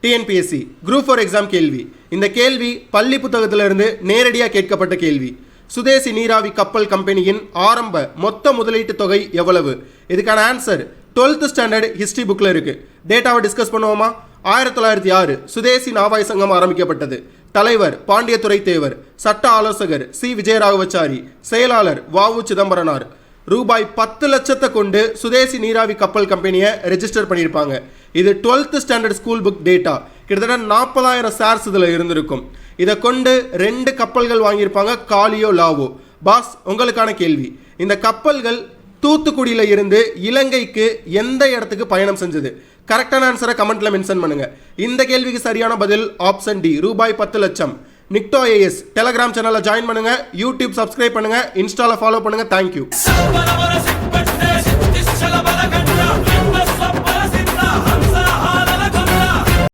TNPSC group 4 exam கேள்வி. இந்த கேள்வி பள்ளி புத்தகத்திலிருந்து நேரடியாக கேட்கப்பட்ட கேள்வி. சுதேசி நீராவி கப்பல் கம்பெனியின் ஆரம்ப மொத்த முதலீட்டு தொகை எவ்வளவு? இதுக்கான ஆன்சர் 12th ஸ்டாண்டர்ட் ஹிஸ்டரி புக்கில் இருக்கு. டேட்டாவை டிஸ்கஸ் பண்ணுவோமா? 1906 சுதேசி நாவாய் சங்கம் ஆரம்பிக்கப்பட்டது. தலைவர் பாண்டியத்துறை தேவர், சட்ட ஆலோசகர் சி விஜயராகவச்சாரி, செயலாளர் வ.உ. சிதம்பரனார். ரூபாய் 10 லட்சத்தை கொண்டு சுதேசி நீராவி கப்பல் கம்பெனியை ரெஜிஸ்டர் பண்ணியிருப்பாங்க. இது 12th standard school book data. கிட்டத்தட்ட 40,000 ஷேர்ஸ் இதில் இருந்திருக்கும். இதை கொண்டு 2 கப்பல்கள் வாங்கியிருப்பாங்க, காலியோ லாவோ. பாஸ், உங்களுக்கான கேள்வி. இந்த கப்பல்கள் தூத்துக்குடியில் இருந்து இலங்கைக்கு எந்த இடத்துக்கு பயணம் செஞ்சது? கரெக்டான ஆன்சரை கமெண்ட்ல மென்ஷன் பண்ணுங்க. இந்த கேள்விக்கு சரியான பதில் ஆப்ஷன் டி, ரூபாய் 10 லட்சம். நிக்டோ ஐஏஎஸ் டெலகிராம் சேனலை ஜாயின் பண்ணுங்க, யூடியூப் சப்ஸ்கிரைப் பண்ணுங்க, இன்ஸ்டால ஃபாலோ பண்ணுங்க. தேங்க்யூ.